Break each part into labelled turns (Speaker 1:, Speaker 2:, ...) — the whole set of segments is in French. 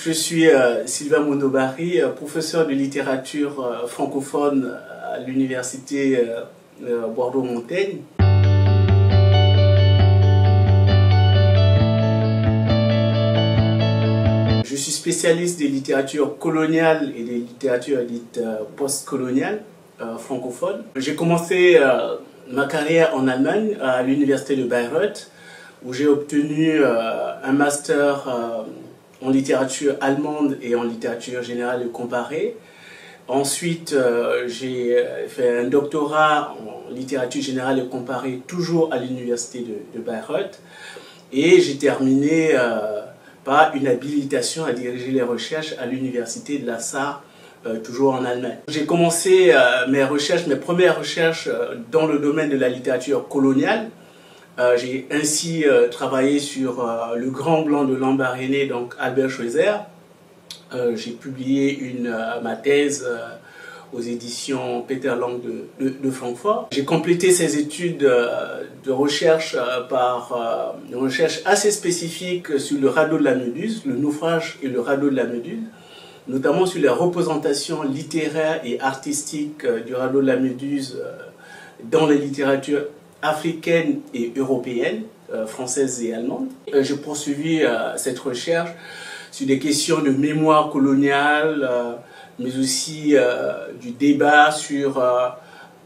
Speaker 1: Je suis Sylvain Mondobari, professeur de littérature francophone à l'université Bordeaux-Montaigne. Je suis spécialiste des littératures coloniales et des littératures dites post-coloniales francophones. J'ai commencé ma carrière en Allemagne à l'université de Bayreuth, où j'ai obtenu un master en littérature allemande et en littérature générale et comparée. Ensuite, j'ai fait un doctorat en littérature générale et comparée, toujours à l'université de Bayreuth. Et j'ai terminé par une habilitation à diriger les recherches à l'université de la Sarre, toujours en Allemagne. J'ai commencé mes premières recherches dans le domaine de la littérature coloniale. J'ai ainsi travaillé sur Le Grand Blanc de Lambaréné, donc Albert Schweitzer. J'ai publié ma thèse aux éditions Peter Lang de Francfort. J'ai complété ces études de recherche par une recherche assez spécifique sur le radeau de la Méduse, le naufrage et le radeau de la Méduse, notamment sur les représentations littéraires et artistiques du radeau de la Méduse dans les littératures africaine et européenne, française et allemande. J'ai poursuivi cette recherche sur des questions de mémoire coloniale, mais aussi du débat sur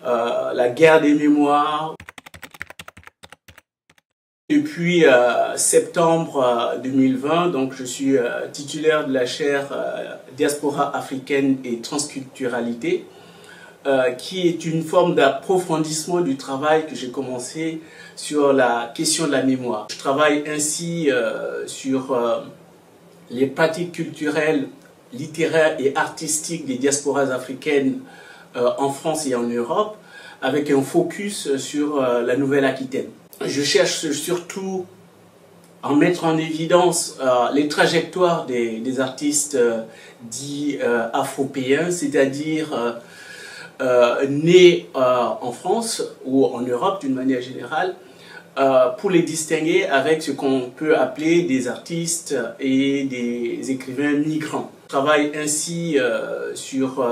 Speaker 1: la guerre des mémoires. Depuis septembre 2020, donc, je suis titulaire de la chaire Diaspora africaine et transculturalité, qui est une forme d'approfondissement du travail que j'ai commencé sur la question de la mémoire. Je travaille ainsi sur les pratiques culturelles, littéraires et artistiques des diasporas africaines en France et en Europe, avec un focus sur la Nouvelle-Aquitaine. Je cherche surtout à mettre en évidence les trajectoires des artistes dits afropéens, c'est-à-dire nés en France ou en Europe d'une manière générale, pour les distinguer avec ce qu'on peut appeler des artistes et des écrivains migrants. Je travaille ainsi sur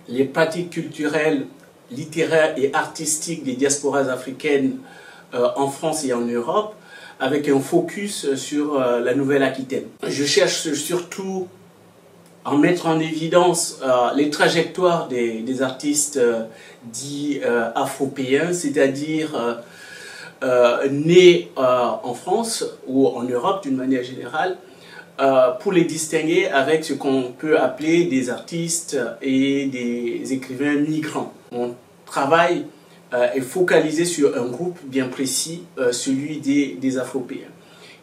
Speaker 1: les pratiques culturelles, littéraires et artistiques des diasporas africaines en France et en Europe, avec un focus sur la Nouvelle-Aquitaine. Je cherche surtout à mettre en évidence les trajectoires des artistes dits afropéens, c'est-à-dire nés en France ou en Europe d'une manière générale, pour les distinguer avec ce qu'on peut appeler des artistes et des écrivains migrants. Mon travail est focalisé sur un groupe bien précis, celui des Afropéens.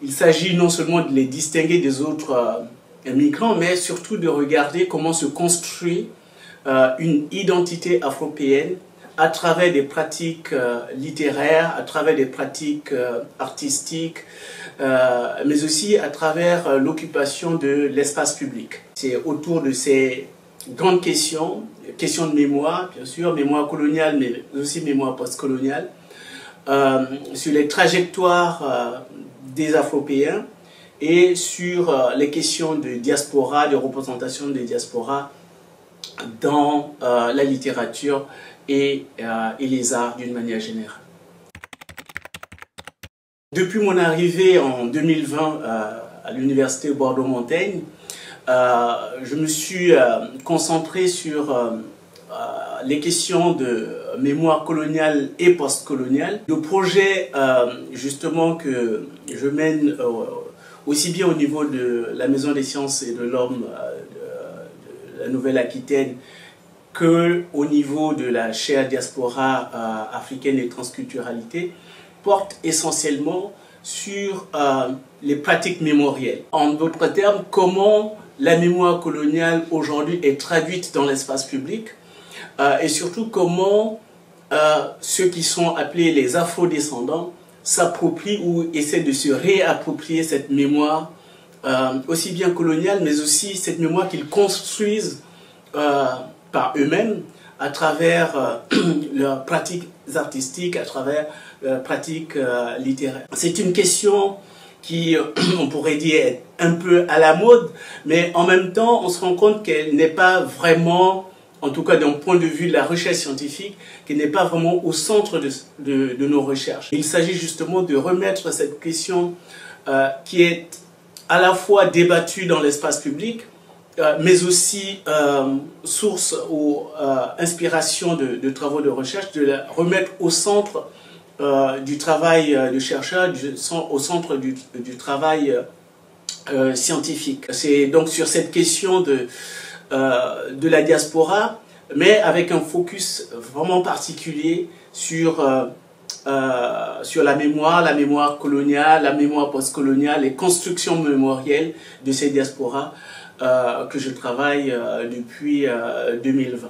Speaker 1: Il s'agit non seulement de les distinguer des autres migrants, mais surtout de regarder comment se construit une identité afropéenne à travers des pratiques littéraires, à travers des pratiques artistiques, mais aussi à travers l'occupation de l'espace public. C'est autour de ces grandes questions de mémoire, bien sûr, mémoire coloniale, mais aussi mémoire postcoloniale, sur les trajectoires des Afropéens et sur les questions de diaspora, de représentation des diasporas dans la littérature et les arts d'une manière générale. Depuis mon arrivée en 2020 à l'université Bordeaux-Montaigne, je me suis concentré sur les questions de mémoire coloniale et postcoloniale. Le projet justement que je mène aussi bien au niveau de la Maison des Sciences et de l'Homme de la Nouvelle-Aquitaine qu'au niveau de la chaire Diaspora africaine et transculturalité, porte essentiellement sur les pratiques mémorielles. En d'autres termes, comment la mémoire coloniale aujourd'hui est traduite dans l'espace public et surtout comment ceux qui sont appelés les afrodescendants s'approprient ou essaient de se réapproprier cette mémoire aussi bien coloniale, mais aussi cette mémoire qu'ils construisent par eux-mêmes à travers leurs pratiques artistiques, à travers leurs pratiques littéraires. C'est une question qui, on pourrait dire, est un peu à la mode, mais en même temps, on se rend compte qu'elle n'est pas vraiment, en tout cas d'un point de vue de la recherche scientifique, qu'elle n'est pas vraiment au centre de nos recherches. Il s'agit justement de remettre cette question qui est à la fois débattue dans l'espace public, mais aussi source ou inspiration de travaux de recherche, de la remettre au centre du travail de chercheur, au centre du travail scientifique. C'est donc sur cette question de la diaspora, mais avec un focus vraiment particulier sur la mémoire coloniale, la mémoire postcoloniale, les constructions mémorielles de ces diasporas que je travaille depuis 2020.